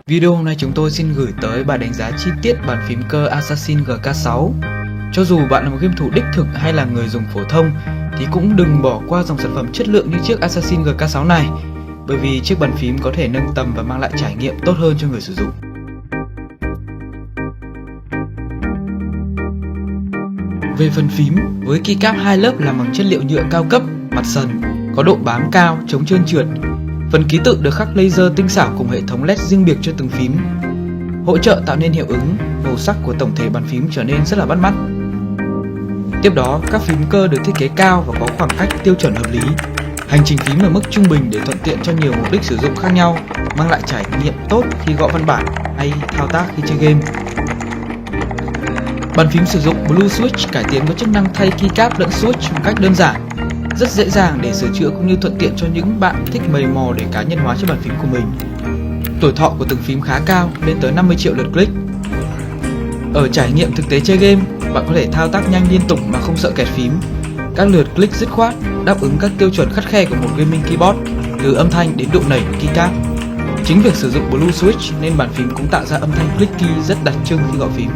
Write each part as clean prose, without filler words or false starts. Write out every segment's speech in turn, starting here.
Video hôm nay chúng tôi xin gửi tới bài đánh giá chi tiết bàn phím cơ Assassin GK6. Cho dù bạn là một game thủ đích thực hay là người dùng phổ thông thì cũng đừng bỏ qua dòng sản phẩm chất lượng như chiếc Assassin GK6 này, bởi vì chiếc bàn phím có thể nâng tầm và mang lại trải nghiệm tốt hơn cho người sử dụng. Về phần phím, với keycap 2 lớp làm bằng chất liệu nhựa cao cấp, mặt sần, có độ bám cao, chống trơn trượt. Phần ký tự được khắc laser tinh xảo cùng hệ thống LED riêng biệt cho từng phím, hỗ trợ tạo nên hiệu ứng màu sắc của tổng thể bàn phím trở nên rất là bắt mắt. Tiếp đó, các phím cơ được thiết kế cao và có khoảng cách tiêu chuẩn hợp lý. Hành trình phím ở mức trung bình để thuận tiện cho nhiều mục đích sử dụng khác nhau, mang lại trải nghiệm tốt khi gõ văn bản hay thao tác khi chơi game. Bàn phím sử dụng Blue Switch cải tiến có chức năng thay keycap lẫn switch một cách đơn giản, rất dễ dàng để sửa chữa cũng như thuận tiện cho những bạn thích mày mò để cá nhân hóa chiếc bàn phím của mình. Tuổi thọ của từng phím khá cao, lên tới 50 triệu lượt click. Ở trải nghiệm thực tế chơi game, bạn có thể thao tác nhanh liên tục mà không sợ kẹt phím. Các lượt click dứt khoát, đáp ứng các tiêu chuẩn khắt khe của một gaming keyboard, từ âm thanh đến độ nảy của keycap. Chính việc sử dụng Blue Switch nên bàn phím cũng tạo ra âm thanh clicky rất đặc trưng khi gõ phím.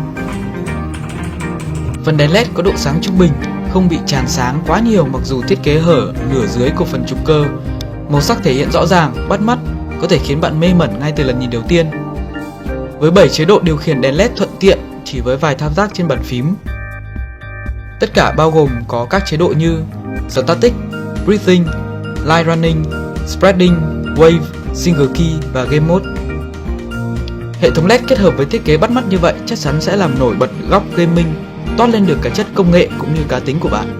Phần đèn LED có độ sáng trung bình, không bị tràn sáng quá nhiều mặc dù thiết kế hở nửa dưới của phần trục cơ. Màu sắc thể hiện rõ ràng, bắt mắt, có thể khiến bạn mê mẩn ngay từ lần nhìn đầu tiên. Với 7 chế độ điều khiển đèn LED thuận tiện chỉ với vài thao tác trên bàn phím. Tất cả bao gồm có các chế độ như Static, Breathing, Light Running, Spreading, Wave, Single Key và Game Mode. Hệ thống LED kết hợp với thiết kế bắt mắt như vậy chắc chắn sẽ làm nổi bật góc gaming, toát lên được cái chất công nghệ cũng như cá tính của bạn.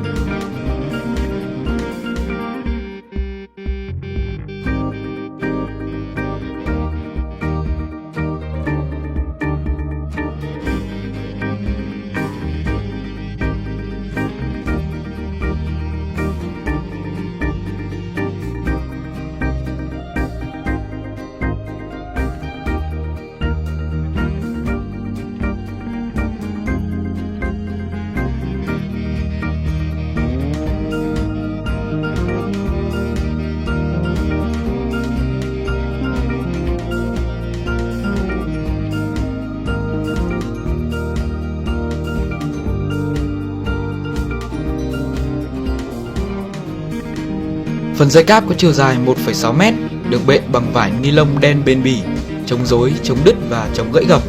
Phần dây cáp có chiều dài 1,6 m, được bện bằng vải ni lông đen bền bỉ, chống rối, chống đứt và chống gãy gập.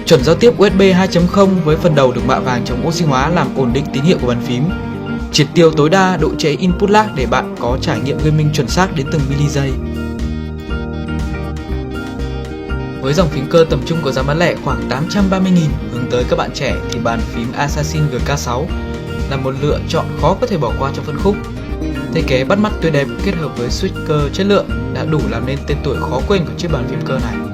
Chuẩn giao tiếp USB 2.0 với phần đầu được mạ vàng chống oxy hóa làm ổn định tín hiệu của bàn phím. Triệt tiêu tối đa độ trễ input lag để bạn có trải nghiệm gaming chuẩn xác đến từng mili giây. Với dòng phím cơ tầm trung có giá bán lẻ khoảng 830.000 hướng tới các bạn trẻ thì bàn phím Assassin GK6 là một lựa chọn khó có thể bỏ qua trong phân khúc. Thiết kế bắt mắt tươi đẹp kết hợp với switch cơ chất lượng đã đủ làm nên tên tuổi khó quên của chiếc bàn phím cơ này.